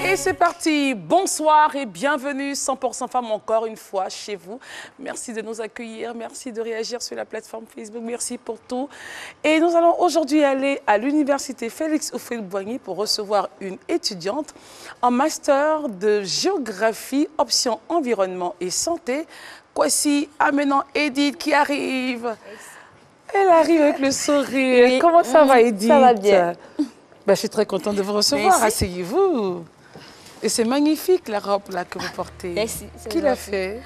Et c'est parti, bonsoir et bienvenue 100% Femmes encore une fois chez vous. Merci de nous accueillir, merci de réagir sur la plateforme Facebook, merci pour tout. Et nous allons aujourd'hui aller à l'université Félix Houphouët-Boigny pour recevoir une étudiante en master de géographie, option environnement et santé. Voici maintenant Edith qui arrive. Elle arrive avec le sourire. Oui. Comment ça va, Edith? Ça va bien. Ben, je suis très contente de vous recevoir. Asseyez-vous. Et c'est magnifique la robe là, que vous portez. Merci. Qui l'a fait?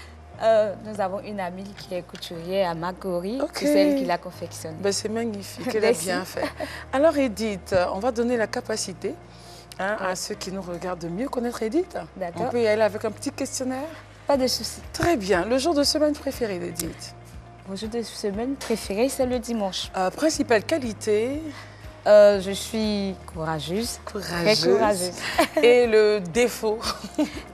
Nous avons une amie qui est couturière à Macori. Okay. C'est celle qui l'a confectionné. Ben, c'est magnifique. Elle a bien fait. Alors, Edith, on va donner la capacité à ceux qui nous regardent de mieux connaître Edith. D'accord. On peut y aller avec un petit questionnaire? Pas de souci. Très bien. Le jour de semaine préféré d'Edith? Mon jour de semaine préféré, c'est le dimanche. Principale qualité? Je suis courageuse. Très courageuse. Et le défaut?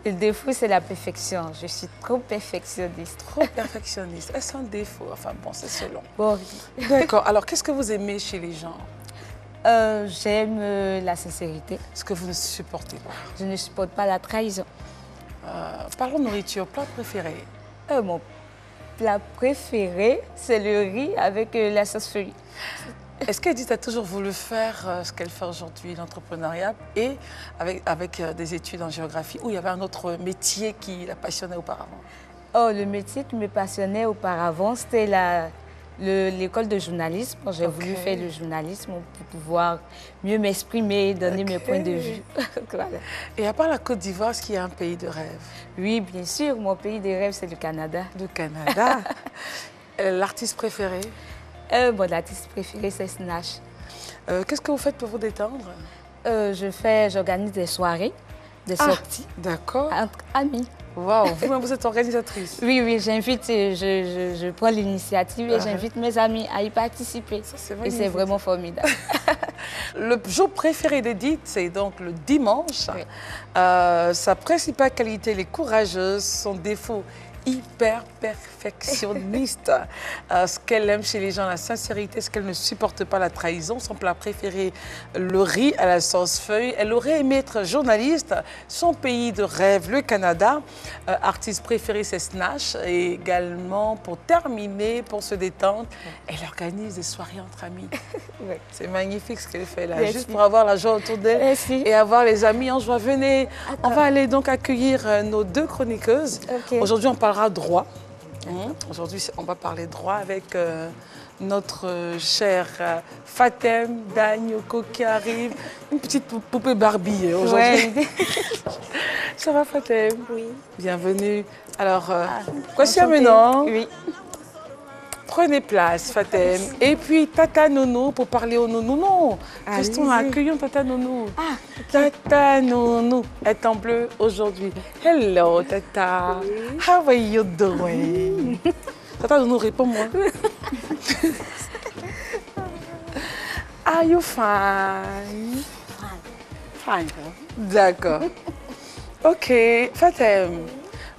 Le défaut, c'est la perfection. Je suis trop perfectionniste. Trop perfectionniste. Est-ce un défaut? Enfin bon, c'est selon. Bon. D'accord. Alors, qu'est-ce que vous aimez chez les gens? J'aime la sincérité. Ce que vous ne supportez pas? Je ne supporte pas la trahison. Parlons nourriture. Plat préféré? Mon plat préféré, c'est le riz avec la sauce feuille. Est-ce qu'Edith a toujours voulu faire ce qu'elle fait aujourd'hui, l'entrepreneuriat, et avec des études en géographie, ou il y avait un autre métier qui la passionnait auparavant? Oh, le métier qui me passionnait auparavant, c'était l'école de journalisme. J'ai voulu faire le journalisme pour pouvoir mieux m'exprimer, donner mes points de vue. Voilà. Et à part la Côte d'Ivoire, est-ce qu'il y a un pays de rêve? Oui, bien sûr. Mon pays de rêve, c'est le Canada. Le Canada. L'artiste préféré? Bon, l'artiste préféré, c'est Snatch. Qu'est-ce que vous faites pour vous détendre? J'organise des soirées, des sorties. D'accord. Entre amis. Waouh, vous-même, vous êtes organisatrice? Oui, oui, j'invite, je prends l'initiative et j'invite mes amis à y participer. Et c'est vraiment formidable. Le jour préféré d'Edith, c'est donc le dimanche. Oui. Sa principale qualité, elle est courageuse, son défaut, hyper perfectionniste. Ce qu'elle aime chez les gens, la sincérité, ce qu'elle ne supporte pas, la trahison. Son plat préféré, le riz à la sauce feuille. Elle aurait aimé être journaliste. Son pays de rêve, le Canada. Artiste préféré, c'est Snatch. Et également, pour terminer, pour se détendre, elle organise des soirées entre amis. Oui. C'est magnifique ce qu'elle fait là. Merci. Juste pour avoir la joie autour d'elle et avoir les amis en joie. Venez, on va aller donc accueillir nos deux chroniqueuses. Okay. Aujourd'hui, on parlera droit. Aujourd'hui, on va parler droit avec notre chère Fatem Danyoko qui arrive. Une petite poupée Barbie aujourd'hui. Ouais. Ça va, Fatem? Oui. Bienvenue. Alors, voici maintenant. Oui. Prenez place, Fatem. Et puis, Tata Nounou, pour parler au Nounou. Non, restons là, accueillons Tata Nounou. Tata Nounou est en bleu aujourd'hui. Hello, Tata. Oui. How are you doing? Tata Nounou, réponds-moi. Are you fine? Fine. D'accord. OK, Fatem.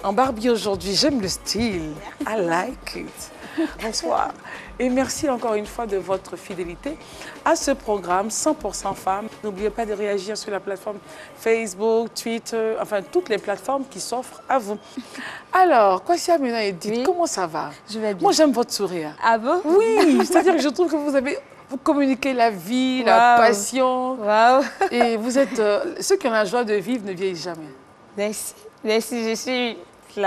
En Barbie aujourd'hui, j'aime le style. I like it. Bonsoir et merci encore une fois de votre fidélité à ce programme 100% Femmes. N'oubliez pas de réagir sur la plateforme Facebook, Twitter, enfin toutes les plateformes qui s'offrent à vous. Alors, Kwasi Amena Edith, comment ça va? Je vais bien. Moi, j'aime votre sourire. Ah bon? Oui, c'est-à-dire que je trouve que vous communiquez la vie, la passion. Wow. Et vous êtes... ceux qui ont la joie de vivre ne vieillissent jamais. Merci. Merci, je suis... On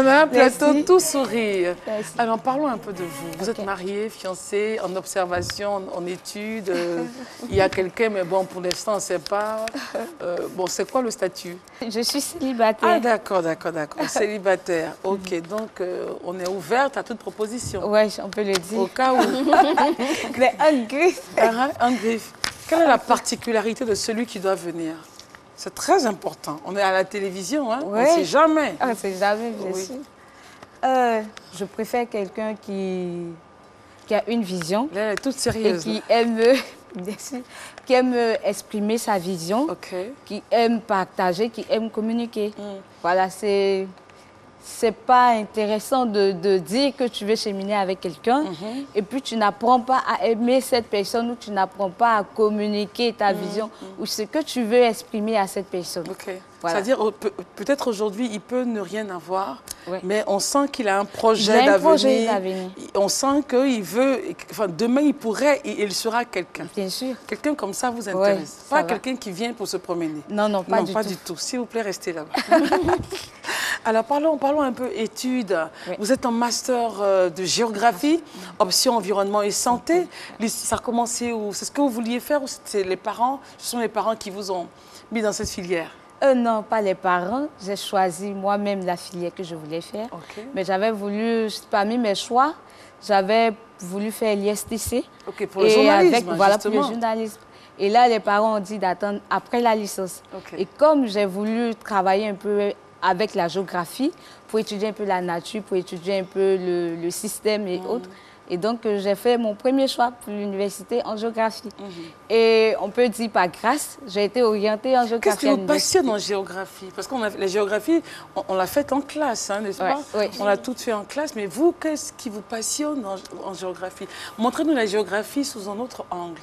a un plateau tout sourire. Merci. Alors parlons un peu de vous. Vous êtes mariée, fiancée, en observation, en études. Il y a quelqu'un, mais bon, pour l'instant, on ne sait pas. Bon, c'est quoi le statut? Je suis célibataire. Ah, d'accord. Célibataire. OK, donc on est ouverte à toute proposition. Oui, on peut le dire. Au cas où. Mais un griffe. Un griffe. Quelle est la particularité de celui qui doit venir? C'est très important. On est à la télévision, hein? Oui. On ne sait jamais. On ne sait jamais, bien sûr. Je préfère quelqu'un qui a une vision. Elle est toute sérieuse. Et qui aime exprimer sa vision, qui aime partager, qui aime communiquer. Voilà, c'est c'est pas intéressant de dire que tu veux cheminer avec quelqu'un et puis tu n'apprends pas à aimer cette personne ou tu n'apprends pas à communiquer ta vision ou ce que tu veux exprimer à cette personne. Ok. Voilà. C'est-à-dire, peut-être aujourd'hui, il peut ne rien avoir, Ouais. mais on sent qu'il a un projet d'avenir. On sent qu'il veut, enfin, demain, il sera quelqu'un. Bien sûr. Quelqu'un comme ça vous intéresse. Ouais, pas quelqu'un qui vient pour se promener. Non, non, pas du tout. S'il vous plaît, restez là-bas. Alors, parlons un peu études. Oui. Vous êtes en master de géographie, option environnement et santé. Ça a commencé où? C'est ce que vous vouliez faire ou c'est les parents? Ce sont les parents qui vous ont mis dans cette filière? Non, pas les parents. J'ai choisi moi-même la filière que je voulais faire. Okay. Mais j'avais voulu, parmi mes choix, j'avais voulu faire l'ISTC. Ok, pour le journalisme, voilà, pour le journalisme. Et là, les parents ont dit d'attendre après la licence. Okay. Et comme j'ai voulu travailler un peu avec la géographie, pour étudier un peu la nature, pour étudier un peu le système et autres, et donc, j'ai fait mon premier choix pour l'université en géographie. Et on peut dire par grâce, j'ai été orientée en géographie. Qu'est-ce qui vous passionne en géographie? Parce que la géographie, on l'a faite en classe, hein, n'est-ce pas? Oui. On l'a toute fait en classe. Mais vous, qu'est-ce qui vous passionne en géographie? Montrez-nous la géographie sous un autre angle.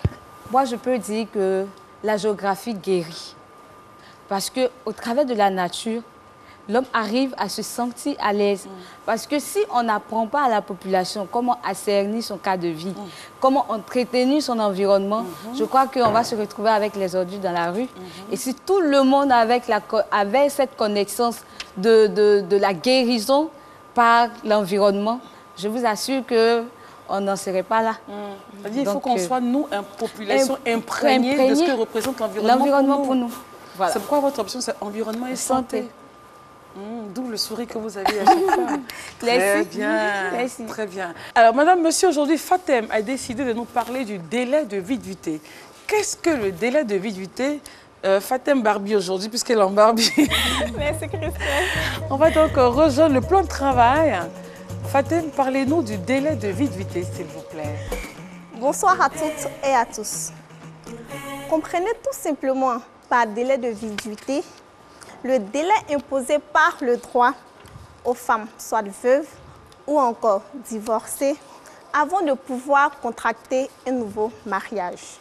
Moi, je peux dire que la géographie guérit. Parce qu'au travers de la nature, l'homme arrive à se sentir à l'aise. Parce que si on n'apprend pas à la population comment assainir son cadre de vie, comment entretenir son environnement, je crois qu'on va se retrouver avec les ordures dans la rue. Et si tout le monde avait cette connaissance de la guérison par l'environnement, je vous assure qu'on n'en serait pas là. Il faut qu'on soit, nous, une population imprégnée de ce que représente l'environnement pour nous. Voilà. C'est pourquoi votre option, c'est environnement et santé. D'où le sourire que vous avez à chaque fois. Très bien. Merci. Très bien. Alors, madame, monsieur, aujourd'hui, Fatem a décidé de nous parler du délai de vie du thé. Qu'est-ce que le délai de vie du thé? Fatem Barbie aujourd'hui, puisqu'elle est en Barbie. Merci, Christelle. On va donc rejoindre le plan de travail. Fatem, parlez-nous du délai de vie du thé, s'il vous plaît. Bonsoir à toutes et à tous. Comprenez tout simplement par délai de vie du thé le délai imposé par le droit aux femmes, soit veuves ou encore divorcées, avant de pouvoir contracter un nouveau mariage.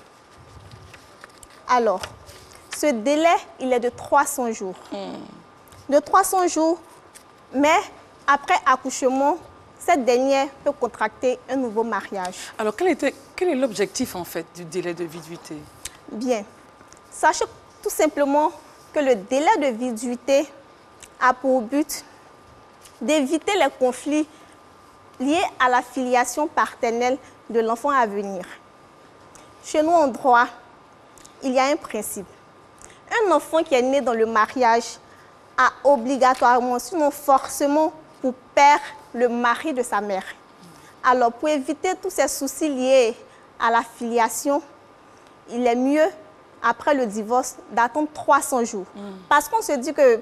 Alors, ce délai, il est de 300 jours. De 300 jours, mais après accouchement, cette dernière peut contracter un nouveau mariage. Alors, quel est l'objectif en fait du délai de vie du thé? Bien, sachez tout simplement que le délai de viduité a pour but d'éviter les conflits liés à la filiation paternelle de l'enfant à venir. Chez nous, en droit, il y a un principe. Un enfant qui est né dans le mariage a obligatoirement, sinon forcément, pour père le mari de sa mère. Alors, pour éviter tous ces soucis liés à la filiation, il est mieux après le divorce, d'attendre 300 jours. Parce qu'on se dit que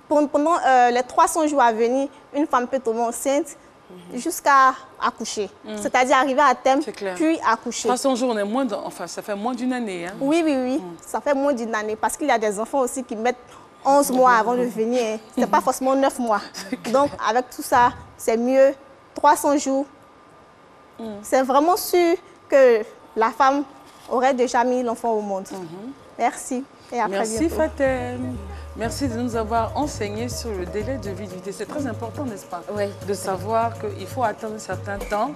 pendant les 300 jours à venir, une femme peut tomber enceinte jusqu'à accoucher. C'est-à-dire arriver à terme, puis accoucher. 300 jours, on est moins enfin, ça fait moins d'une année. Hein? Oui, ça fait moins d'une année. Parce qu'il y a des enfants aussi qui mettent 11 mois avant de venir. Ce n'est pas forcément 9 mois. Donc, avec tout ça, c'est mieux 300 jours. C'est vraiment sûr que la femme aurait déjà mis l'enfant au monde. Merci et à très bientôt. Merci Fatem. Merci de nous avoir enseigné sur le délai de vie du thé. C'est très important, n'est-ce pas? Oui. De savoir qu'il faut attendre un certain temps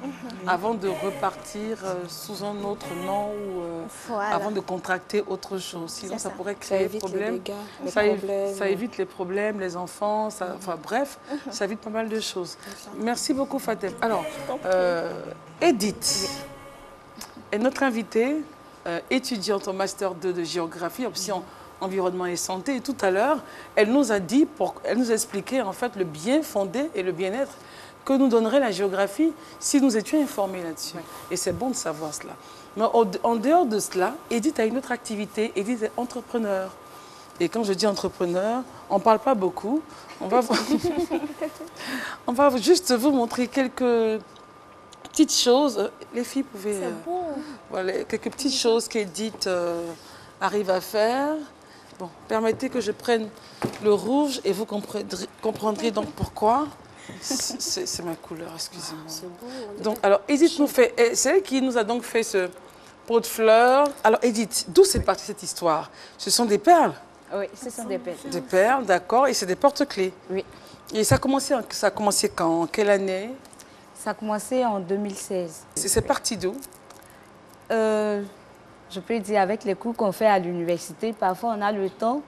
avant de repartir sous un autre nom ou avant de contracter autre chose. Sinon, ça pourrait créer des problèmes. Ça évite les problèmes, les enfants, enfin bref, ça évite pas mal de choses. Merci beaucoup Fatem. Alors, Edith est notre invitée, étudiante en Master 2 de géographie, option environnement et santé. Et tout à l'heure, elle nous a dit, elle nous a expliqué en fait le bien fondé et le bien-être que nous donnerait la géographie si nous étions informés là-dessus. Et c'est bon de savoir cela. Mais en dehors de cela, Edith a une autre activité. Edith est entrepreneur. Et quand je dis entrepreneur, on ne parle pas beaucoup. On va juste vous montrer quelques petites choses. Les filles pouvaient... voilà, quelques petites choses qu'Edith arrive à faire. Bon, permettez que je prenne le rouge et vous comprendrez donc pourquoi. C'est ma couleur, excusez-moi. C'est beau. Donc, alors, Edith nous fait... C'est elle qui nous a donc fait ce pot de fleurs. Alors, Edith, d'où c'est parti cette histoire? Ce sont des perles? Oui, ce sont des perles. Des perles, d'accord. Et c'est des porte-clés? Oui. Et ça a commencé quand? En quelle année? Ça a commencé en 2016. C'est parti d'où? Je peux dire avec les cours qu'on fait à l'université, parfois on a le temps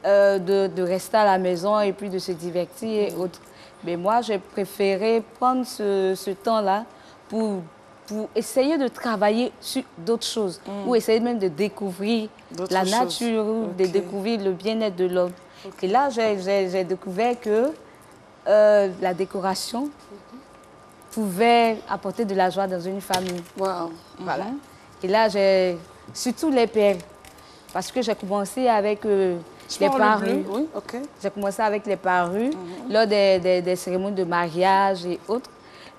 de rester à la maison et puis de se divertir et autres. Mais moi, j'ai préféré prendre ce temps-là pour essayer de travailler sur d'autres choses, ou essayer même de découvrir la nature, ou de découvrir le bien-être de l'homme. Et là, j'ai découvert que la décoration pouvait apporter de la joie dans une famille. Wow. Voilà. Et là, j'ai surtout les perles, parce que j'ai commencé avec les parures. Oui, ok. J'ai commencé avec les parures lors des cérémonies de mariage et autres.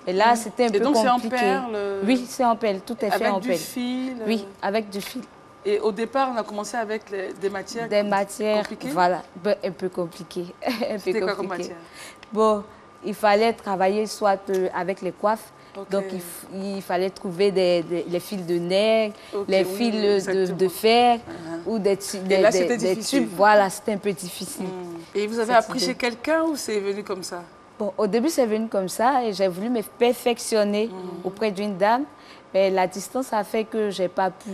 Et là, c'était un peu compliqué. Et donc, c'est en perles? Oui, c'est en perles. Tout est fait en perles. Avec du fil? Oui, avec du fil. Et au départ, on a commencé avec des matières compliquées? Voilà, un peu compliquées. C'était quoi comme matière? Bon, il fallait travailler soit avec les coiffes. Okay. Donc, il fallait trouver les fils de nègre, les fils de fer ou des tubes. Voilà, c'était un peu difficile. Et vous avez appris chez quelqu'un ou c'est venu comme ça? Bon, au début, c'est venu comme ça et j'ai voulu me perfectionner auprès d'une dame. Mais la distance a fait que je n'ai pas pu.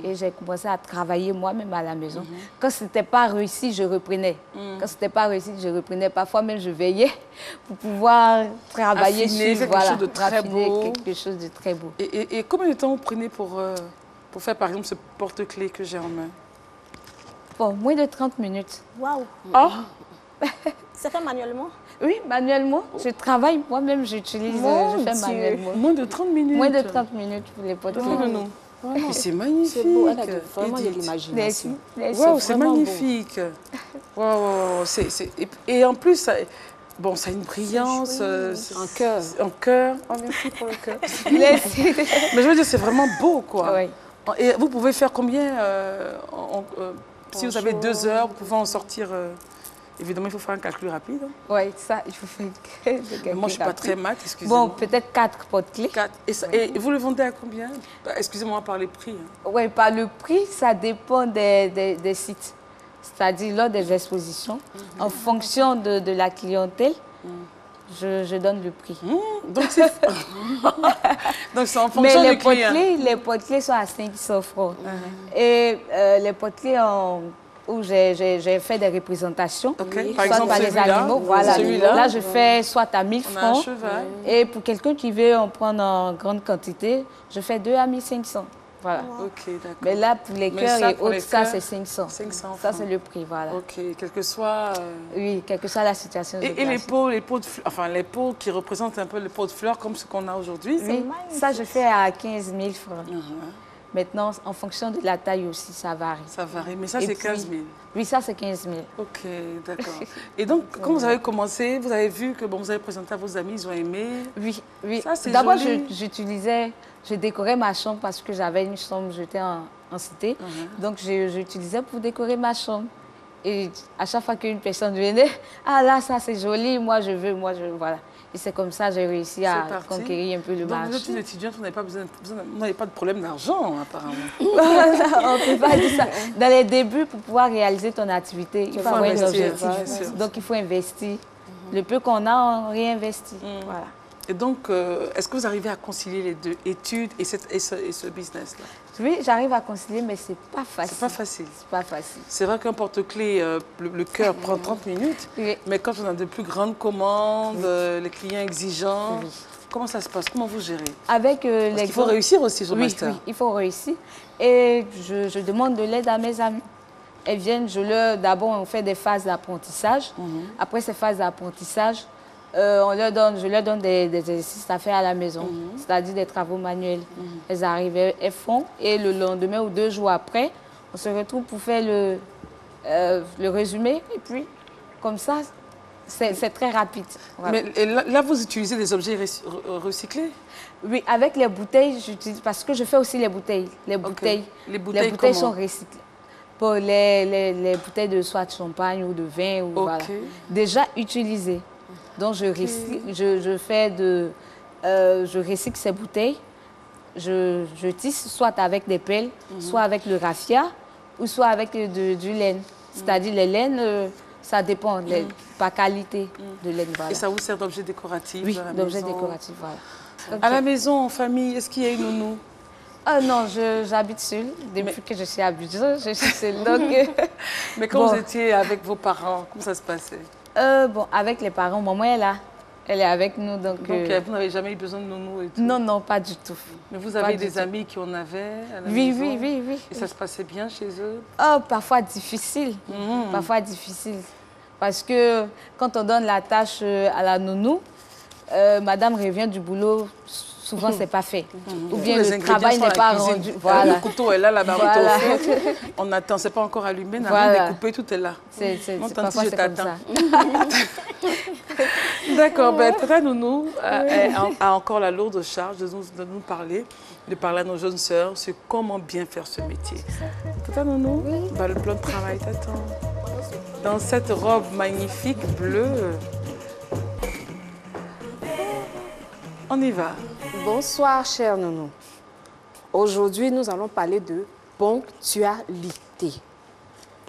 Et j'ai commencé à travailler moi-même à la maison. Quand ce n'était pas réussi, je reprenais. Quand ce n'était pas réussi, je reprenais. Parfois même, je veillais pour pouvoir travailler sur quelque chose de très beau. Quelque chose de très beau. Et combien de temps vous prenez pour faire, par exemple, ce porte-clés que j'ai en main? Bon, moins de 30 minutes. Waouh! Oh! C'est fait manuellement? Oui, manuellement. Je travaille moi-même, j'utilise, je fais manuellement. Moins de 30 minutes? Moins de 30 minutes pour les porte-clés. Non. C'est magnifique. C'est beau, elle a vraiment de l'imagination. Wow, c'est magnifique. Wow. Et en plus, ça a une brillance. En cœur. En cœur. Oh, merci pour le cœur. Mais je veux dire, c'est vraiment beau, quoi. Oui. Et vous pouvez faire combien si vous avez 2 heures, vous pouvez en sortir... Évidemment, il faut faire un calcul rapide. Oui, ça, il faut faire un calcul. Moi, je ne suis pas très maths, excusez-moi. Bon, peut-être 4 porte-clés. Et vous le vendez à combien? Excusez-moi, par les prix. Oui, par le prix, ça dépend des sites. C'est-à-dire lors des expositions, en fonction de la clientèle, je donne le prix. Donc, c'est en fonction du client. Mais les porte-clés sont à 500 francs. Et les porte-clés où j'ai fait des représentations, par exemple, par les animaux. Voilà. Là, je fais soit à 1000 francs. On a un cheval. Et pour quelqu'un qui veut en prendre en grande quantité, je fais 2 à 1500. Voilà. Ok, d'accord. Mais là, pour les cœurs et autres, ça, c'est 500. 500 ça, c'est le prix, voilà. Ok, quel que soit... Oui, quelle que soit la situation. Et les pots qui représentent un peu les pots de fleurs comme ce qu'on a aujourd'hui. Oui, ça, je fais à 15 000 francs. Maintenant, en fonction de la taille aussi, ça varie. Ça varie, mais ça, c'est 15 000. Oui, ça, c'est 15 000. Ok, d'accord. Et donc, quand vous avez commencé, vous avez vu que vous avez présenté à vos amis, ils ont aimé. Oui. D'abord, je décorais ma chambre parce que j'avais une chambre, j'étais en cité. Donc, j'utilisais pour décorer ma chambre. Et à chaque fois qu'une personne venait, ah là, ça c'est joli, moi je veux, voilà. Et c'est comme ça que j'ai réussi à conquérir un peu le marché. Donc vous êtes une étudiante, vous n'avez pas de problème d'argent, apparemment. On ne peut pas dire ça. Dans les débuts, pour pouvoir réaliser ton activité, il faut avoir un objectif. Donc il faut investir. Le peu qu'on a, on réinvestit. Voilà. Et donc, est-ce que vous arrivez à concilier les deux, études et ce business-là? Oui, j'arrive à concilier, mais c'est pas facile. C'est pas facile. C'est pas facile. C'est vrai qu'un porte-clés, le cœur prend 30 minutes, mais quand on a de plus grandes commandes, les clients exigeants, comment ça se passe? Comment vous gérez? Avec il faut réussir aussi sur master. Oui, il faut réussir. Et je demande de l'aide à mes amis. Elles viennent, d'abord on fait des phases d'apprentissage. Après ces phases d'apprentissage, je leur donne des exercices à faire à la maison, c'est-à-dire des travaux manuels. Elles arrivent, elles font, et le lendemain ou 2 jours après, on se retrouve pour faire le résumé, et puis, comme ça, c'est très rapide. Voilà. Mais là, vous utilisez des objets recyclés? Oui, avec les bouteilles, j'utilise, parce que je fais aussi les bouteilles. Les bouteilles comment? Sont recyclées. Bon, les bouteilles de soit de champagne ou de vin, ou voilà, déjà utilisées. Donc, je recycle ces bouteilles, je tisse soit avec des pelles, soit avec le raffia, ou soit avec du laine. C'est-à-dire les laines, ça dépend, par qualité de laine. Voilà. Et ça vous sert d'objet décoratif? Oui, d'objet décoratif, voilà. Okay. À la maison, en famille, est-ce qu'il y a une nounou? Non, j'habite seule. Depuis que je suis à Abidjan, je suis seule. Donc, mais quand vous étiez avec vos parents, comment ça se passait? Bon, avec les parents, maman est là. Elle est avec nous. Donc vous n'avez jamais eu besoin de nounou et tout? Non, non, pas du tout. Mais vous avez des amis qui en avaient à la maison? Oui. Et ça se passait bien chez eux? Parfois difficile. Parfois difficile. Parce que quand on donne la tâche à la nounou, madame revient du boulot, souvent c'est pas fait. Ou bien le travail n'est pas rendu. Voilà. Le couteau est là, la marmite au feu. On attend, c'est pas encore allumé, n'a rien découpé, tout est là. Parfois c'est comme ça. D'accord, Tata Nounou a encore la lourde charge de nous parler, de parler à nos jeunes sœurs sur comment bien faire ce métier. Tata Nounou, le plan de travail t'attend. Dans cette robe magnifique bleue, on y va. Bonsoir, chère Nounou. Aujourd'hui, nous allons parler de ponctualité.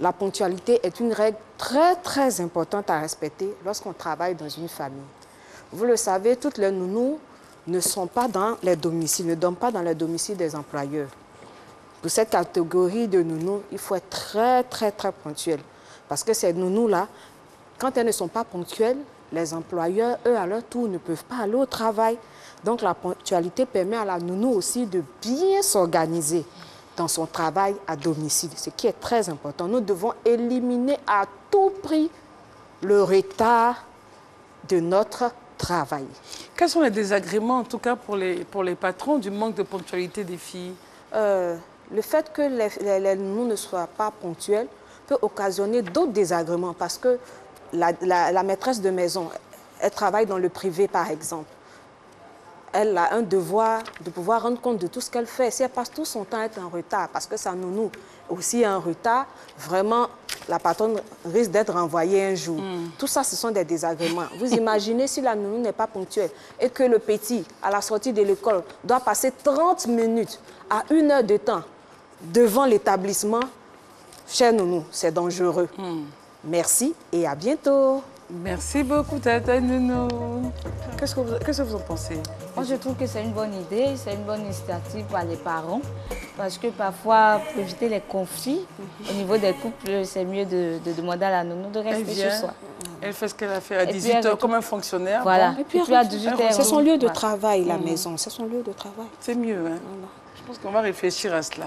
La ponctualité est une règle très, très importante à respecter lorsqu'on travaille dans une famille. Vous le savez, toutes les nounous ne sont pas dans les domiciles, ne dorment pas dans les domiciles des employeurs. Pour cette catégorie de nounous, il faut être très, très, très ponctuel. Parce que ces nounous-là, quand elles ne sont pas ponctuelles, les employeurs, eux, à leur tour, ne peuvent pas aller au travail. Donc, la ponctualité permet à la nounou aussi de bien s'organiser dans son travail à domicile, ce qui est très important. Nous devons éliminer à tout prix le retard de notre travail. Quels sont les désagréments, en tout cas pour les patrons, du manque de ponctualité des filles? Le fait que les nounous ne soient pas ponctuelles peut occasionner d'autres désagréments parce que la maîtresse de maison, elle travaille dans le privé, par exemple. Elle a un devoir de pouvoir rendre compte de tout ce qu'elle fait. Si elle passe tout son temps à être en retard, parce que sa nounou aussi est en retard, vraiment, la patronne risque d'être renvoyée un jour. Tout ça, ce sont des désagréments. Vous imaginez si la nounou n'est pas ponctuelle et que le petit, à la sortie de l'école, doit passer 30 minutes à 1 heure de temps devant l'établissement. Chère nounou, c'est dangereux. Merci et à bientôt. Merci beaucoup, Tata Nounou. Qu'est-ce que vous en pensez? Moi, je trouve que c'est une bonne idée, c'est une bonne initiative pour les parents. Parce que parfois, pour éviter les conflits, au niveau des couples, c'est mieux de demander à la nounou de rester chez soi. Elle fait ce qu'elle a fait à 18 h comme un fonctionnaire. Voilà. Bon. Et puis à 18 h, c'est son lieu de travail, la maison. C'est son lieu de travail. C'est mieux, hein? Je pense qu'on va réfléchir à cela.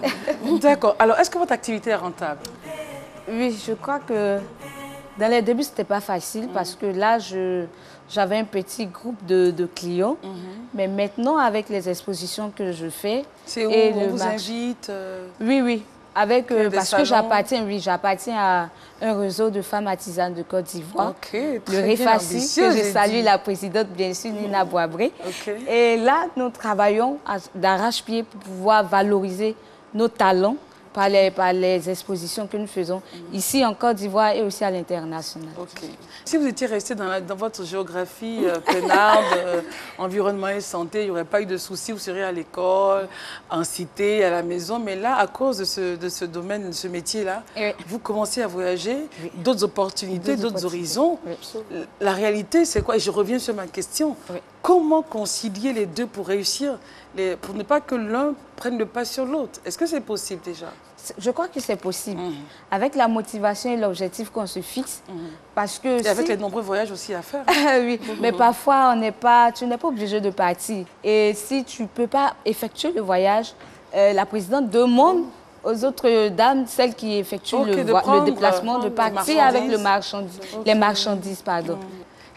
D'accord. Alors, est-ce que votre activité est rentable? Oui, je crois que dans les débuts, ce n'était pas facile parce que là, j'avais un petit groupe de clients. Mais maintenant, avec les expositions que je fais... C'est où on vous invite? Oui. Parce que j'appartiens à un réseau de femmes artisanes de Côte d'Ivoire. Le REFACI, que je salue la présidente, bien sûr, Nina Boabré. Et là, nous travaillons d'arrache-pied pour pouvoir valoriser nos talents par les expositions que nous faisons ici en Côte d'Ivoire et aussi à l'international. Si vous étiez resté dans votre géographie peinarde, environnement et santé, il n'y aurait pas eu de soucis, vous seriez à l'école, en cité, à la maison. Mais là, à cause de ce domaine, de ce métier-là, vous commencez à voyager, d'autres opportunités, d'autres horizons. La réalité, c'est quoi? Et je reviens sur ma question. Comment concilier les deux pour réussir, pour ne pas que l'un prenne le pas sur l'autre? Est-ce que c'est possible déjà? Je crois que c'est possible. Avec la motivation et l'objectif qu'on se fixe. Parce que et avec les nombreux voyages aussi à faire. Oui, mais parfois, tu n'es pas obligé de partir. Et si tu ne peux pas effectuer le voyage, la présidente demande aux autres dames, celles qui effectuent le déplacement, de partir avec les marchandises.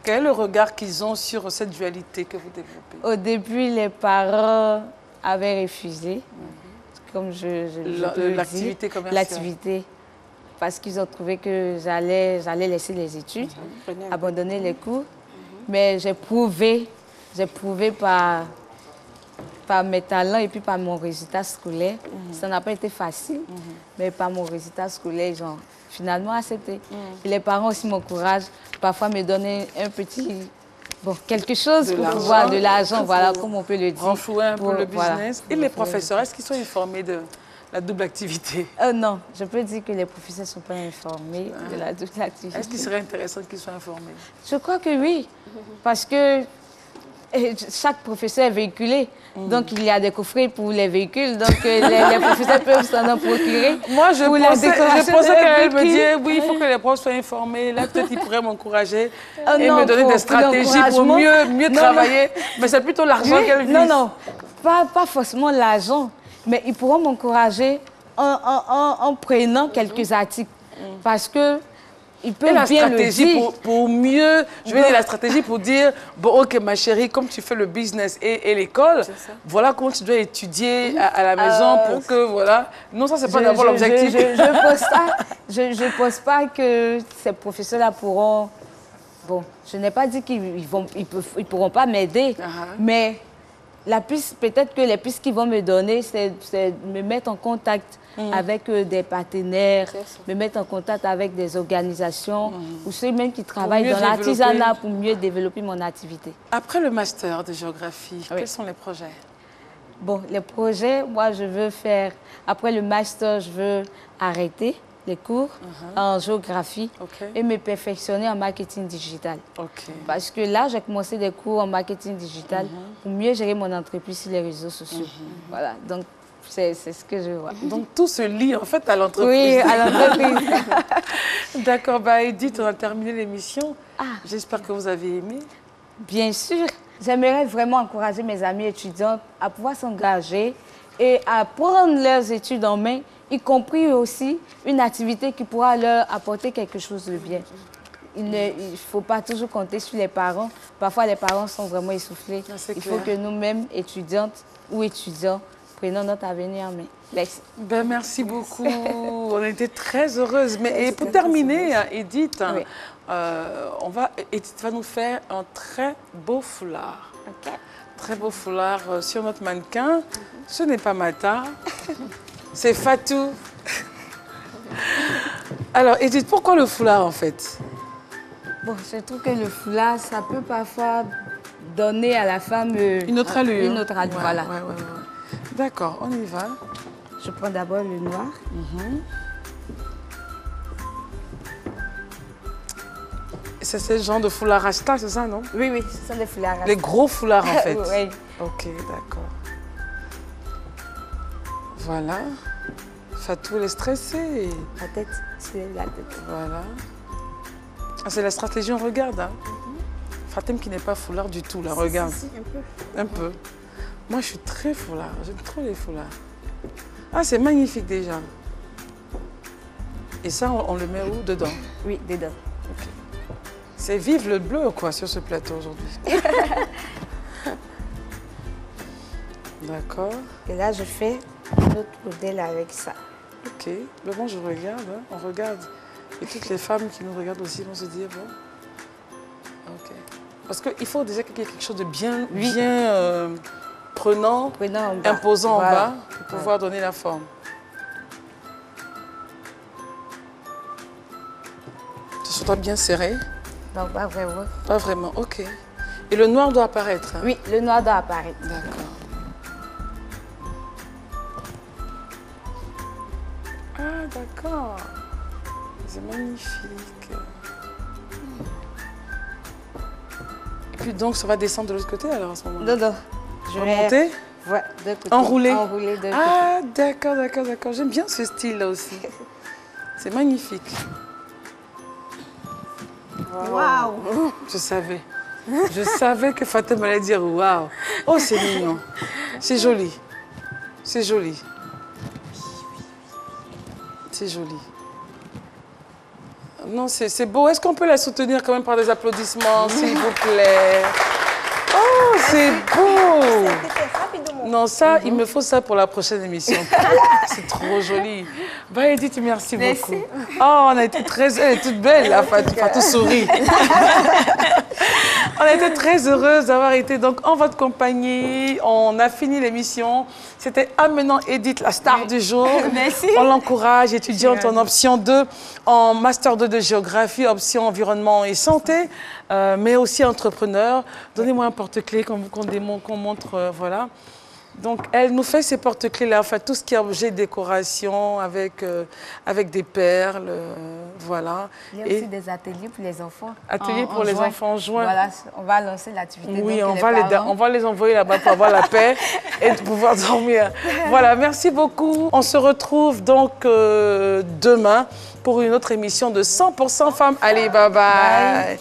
Quel est le regard qu'ils ont sur cette dualité que vous développez? Au début, les parents avaient refusé, comme je l'activité commerciale. L'activité, parce qu'ils ont trouvé que j'allais laisser les études, abandonner les cours. Mais j'ai prouvé par par mes talents et puis par mon résultat scolaire. Ça n'a pas été facile, mais par mon résultat scolaire, ils ont finalement accepté. Et les parents aussi m'encouragent, parfois me donner un petit... Bon, quelque chose pour pouvoir de l'argent, voilà, comme on peut le dire. Renflouer un peu le business. Voilà. Et les professeurs, est-ce qu'ils sont informés de la double activité? Non, je peux dire que les professeurs ne sont pas informés de la double activité. Est-ce qu'il serait intéressant qu'ils soient informés? Je crois que oui, parce que chaque professeur est véhiculé. Donc, il y a des coffrets pour les véhicules. Donc, les professeurs peuvent s'en en procurer. Moi, je pensais qu'elle me disait, oui, il faut que les profs soient informés. Là, peut-être qu'ils pourraient m'encourager et me donner des stratégies pour mieux travailler. Mais c'est plutôt l'argent qu'elle vise. Non, pas forcément l'argent. Mais ils pourront m'encourager en prenant quelques articles. Parce que ils peuvent bien le dire. Pour mieux, je vais dire la stratégie pour dire, bon, ok, ma chérie, comme tu fais le business et l'école, voilà comment tu dois étudier à la maison pour que, voilà. Non, ça, c'est pas d'abord l'objectif. Je pense pas que ces professeurs-là pourront... Bon, je n'ai pas dit qu'ils pourront pas m'aider, mais la piste, peut-être que les pistes qu'ils vont me donner, c'est me mettre en contact avec des partenaires, me mettre en contact avec des organisations ou ceux même qui travaillent dans l'artisanat pour mieux développer mon activité. Après le master de géographie, quels sont les projets? Bon, les projets, moi je veux faire, après le master, je veux arrêter les cours en géographie et me perfectionner en marketing digital. Parce que là, j'ai commencé des cours en marketing digital pour mieux gérer mon entreprise sur les réseaux sociaux. Voilà, donc c'est ce que je vois. Donc tout se lie en fait à l'entreprise. Oui, à l'entreprise. D'accord, bah Edith, on a terminé l'émission. J'espère que vous avez aimé. Bien sûr. J'aimerais vraiment encourager mes amis étudiants à pouvoir s'engager et à prendre leurs études en main, y compris aussi une activité qui pourra leur apporter quelque chose de bien. Il ne faut pas toujours compter sur les parents. Parfois, les parents sont vraiment essoufflés. Il faut que nous-mêmes, étudiantes ou étudiants, prenons notre avenir en main. Merci. Ben, merci beaucoup. On a été très heureuses. Mais, et pour terminer, Edith, Edith va nous faire un très beau foulard. Très beau foulard sur notre mannequin. Ce n'est pas Mata, c'est Fatou. Alors, Edith, pourquoi le foulard en fait? Bon, je trouve que le foulard, ça peut parfois donner à la femme une autre allure. Une autre allure, voilà. D'accord, on y va. Je prends d'abord le noir. C'est ce genre de foulard rasta, c'est ça, non? Oui, oui, ce sont des foulards rasta. Les gros foulards, en fait. Oui. Ok, d'accord. Voilà. Fatou, elle est stressée. La tête, c'est la tête. Voilà. Ah, c'est la stratégie, on regarde. Hein. Fatem qui n'est pas foulard du tout, là, regarde. Si, un peu. Un peu. Moi, je suis très foulard. J'aime trop les foulards. Ah, c'est magnifique déjà. Et ça, on le met où? Dedans? Oui, dedans. Ok. C'est vive le bleu, quoi, sur ce plateau aujourd'hui. D'accord. Et là, je fais notre modèle avec ça. Ok. Mais bon, je regarde, hein. On regarde. Et toutes les femmes qui nous regardent aussi vont se dire, bon. Ok. Parce qu'il faut déjà qu'il y ait quelque chose de bien, prenant en bas. Imposant en bas, pour pouvoir donner la forme. Ce sera bien serré. Non, pas vraiment. Pas vraiment, ok. Et le noir doit apparaître? Hein? Oui, le noir doit apparaître. D'accord. Ah, d'accord. C'est magnifique. Et puis donc, ça va descendre de l'autre côté alors à ce moment-là? Non. Je vais monter? Ouais, de côté. Enroulé? Enroulé de côté. Ah, d'accord, d'accord, d'accord. J'aime bien ce style-là aussi. C'est magnifique. Waouh! Je savais. Je savais que Fatem allait dire waouh. Oh, c'est mignon. C'est joli. C'est joli. C'est joli. Non, c'est beau. Est-ce qu'on peut la soutenir quand même par des applaudissements, s'il vous plaît? Oh, c'est beau! Non, ça, il me faut ça pour la prochaine émission. C'est trop joli. Bah, Edith, merci beaucoup. Oh, on a été très... Elle est toute belle, là, Fatou sourit. On a été très heureuse d'avoir été donc en votre compagnie. On a fini l'émission. C'était amenant Edith, la star du jour. Merci. On l'encourage, étudiante en option 2, en master 2 de géographie, option environnement et santé, mais aussi entrepreneur. Donnez-moi un porte-clés qu'on montre, voilà. Donc, elle nous fait ces porte-clés-là, enfin, tout ce qui est objet de décoration avec des perles, voilà. Il y a aussi des ateliers pour les enfants. Ateliers pour les enfants en juin. Voilà, on va lancer l'activité. Oui, donc, on va les envoyer là-bas pour avoir la paix et de pouvoir dormir. Voilà, merci beaucoup. On se retrouve donc demain pour une autre émission de 100% femmes. Allez, bye bye.